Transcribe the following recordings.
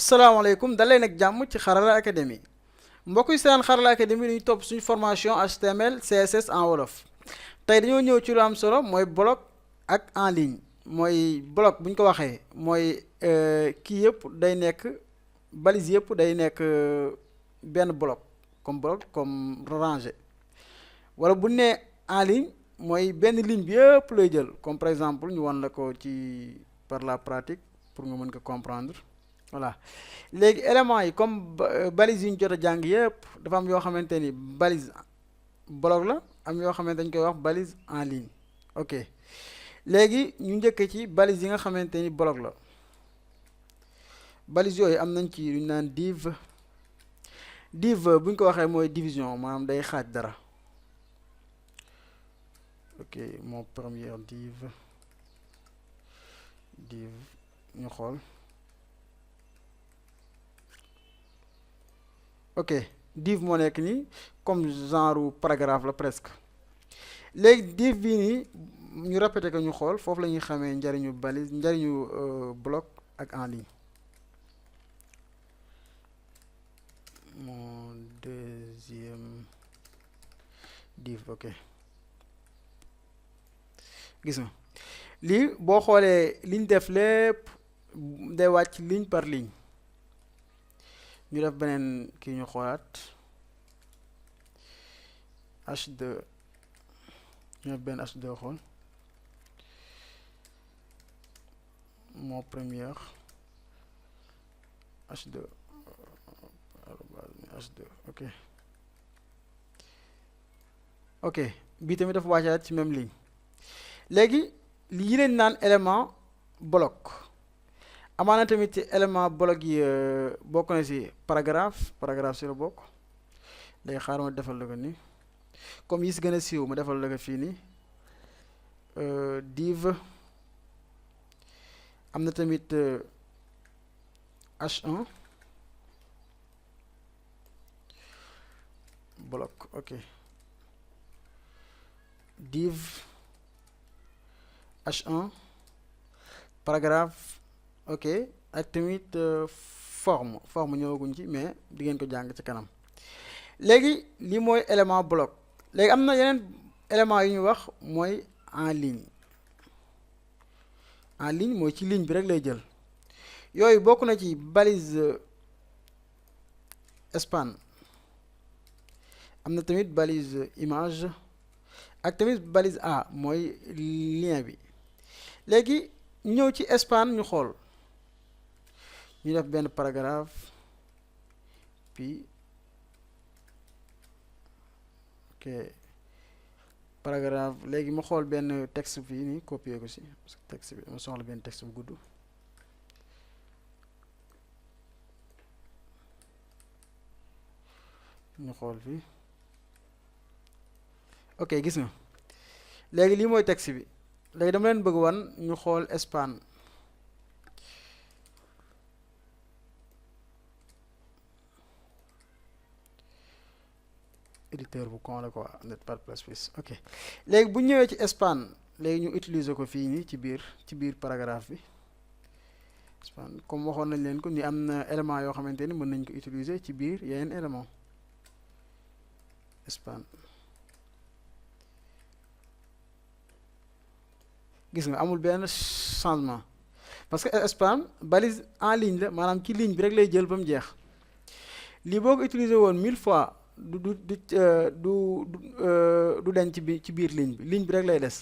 salaamaaleykum dalee nag jàmm ci Xarala Academy mbokk yi seen Xarala Academy dañuy topp suñu formation HTML CSS en wolof tey dañoo ñëw ci lu am solo mooy blog ak en ligne mooy blog bu ñu ko waxee mooy kii yëpp day nekk balise yëpp day nekk benn bloc comme rangé wala bu nee en ligne mooy benn ligne bi yëpp lay jël comme par exemple ñu wan la ko ci par la pratique pour nga mën ko comprendre. Voilà léegi éléments yi comme balise yi ñu jot a jàng yëpp dafa am yoo xamante ni balise blog la am yoo xamante dañ koy wax balise en ligne ok léegi ñu njëkk ci balise yi nga xamante ni blog la balise yooyu am nañ ci lu ñu naan div bu ñu ko waxee mooy division maanaam day xaaj dara ok mon première div ñu xool. ok div moo nekk nii comme genre paragraphe la presque léegi div bii nii ñu répété ko ñu xool foofu la ñuy xamee njariñu balise njariñu bloc ak en ligne mon deuxième div ok gis nga lii boo xoolee liñ def lépp day wàcc ligne par ligne ñu def beneen kii ñu xoolaat H2 ñu def benn H2 xool mon première H2 H2 ok bii tamit dafa wàccaat ci même ligne léegi yi leen naan élément bloc amaana tamit ci élément bloc yi bokk na ci paragraphe ci la bokk day xaar ma defal la ko nii comme yi si gën a siiw ma defal la ko fii nii div am na tamit H1 bloc ok div H1 paragraphe ok ak tamit forme ñëwaguñ ci mais di ngeen ko jàng ci kanam léegi lii mooy élément bloc léegi am na yeneen élément yu ñu wax mooy en ligne mooy ci ligne bi rek lay jël yooyu bokk na ci balise span am na tamit balise image ak tamit balise A mooy lien bi léegi ñëw ci span ñu xool ñu def benn paragraphe puis ok paragraphe léegi ma xool benn texte fii nii copier ko si parce que texte bi ma soxla benn texte bu gudd ñu xool fii ok gis nga léegi lii mooy texte bi léegi dama leen bëgg wan ñu xool span éditeur bu con la quoi net par place plus ok léegi bu ñëwee ci span léegi ñu utiliser ko fii nii ci biir paragraphe bi span comme waxoon nañ leen ko ni am na élément yoo xamante ni mën nañ ko utiliser ci biir yeneen élément span gis nga amul benn changement parce que span balise en ligne la maanaam ci ligne bi rek lay jël ba mu jeex lii boo ko utiliser woon 1000 fois du den ci biir ligne bi rek lay des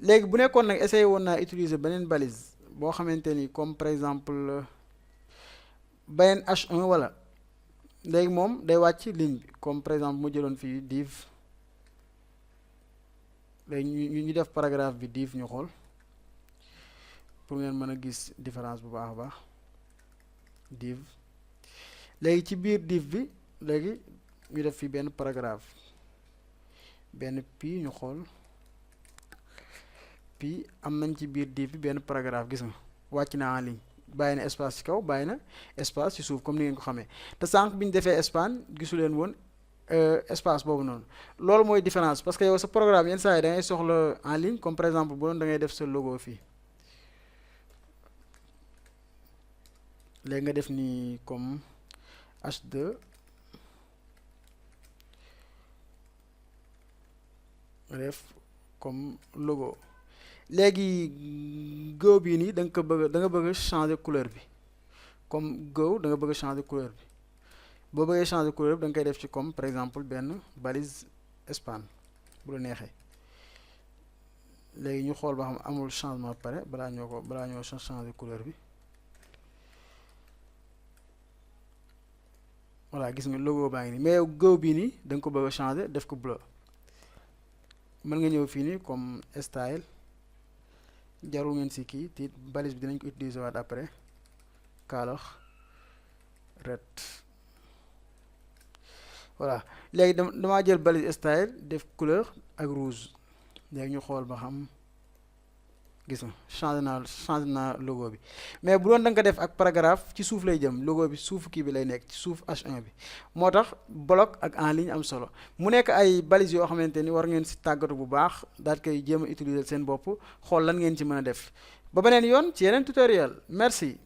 léegi bu nekkoon nag essayé woon naa utiliser beneen balise boo xamante ni comme par exemple beneen H1 wala léegi moom day wàcc ligne bi comme par exemple mu jëloon fii div léegi ñu def paragraphe bi div ñu xool pour ngeen mën a gis différence bu baax a baax div léegi ci biir div bi léegi ñu def fii benn paragraphe benn pi ñu xool pi am nañ ci biir div bi benn paragraphe gis nga wàcc na en ligne bàyyi na espace ci kaw bàyyi na espace ci suuf comme ni ngeen ko xamee te sànq bi ñu defee span gisu leen woon espace boobu noonu loolu mooy différence parce que yow sa programme yenn saa yi da ngay soxla en ligne comme par exemple bu doon da ngay def sa logo fii léegi nga def ni comme H2 nga def comme logo. léegi go bii nii da nga ko bëgg da nga bëgg changer couleur bi comme go da nga bëgg changer couleur bi boo bëggee changer couleur bi da nga koy def ci comme par exemple benn balise span bu la neexee. léegi ñu xool ba xam amul changement pare balaa ñoo changer couleur bi. voilà gis nga logo baa ngi nii mais yow go bii nii da nga ko bëgg a changer def ko bleu. mën nga ñëw fii nii comme style jarul ngeen si kii te balise bi dinañ ko utiliser waat après color red. voilà léegi damaa jël balise style def couleur ak rouge. léegi ñu xool ba xam gis nga changé naa logo bi mais bu doon da nga ko def ak paragraphe ci suuf lay jëm logo bi suuf kii bi lay nekk ci suuf H1 bi. moo tax bloc ak en ligne am solo mu nekk ay balises yoo xamante ni war ngeen si tàggatu bu baax daal koy jéem a utiliser seen bopp xool lan ngeen ci mën a def ba beneen yoon ci yeneen tutoriel merci.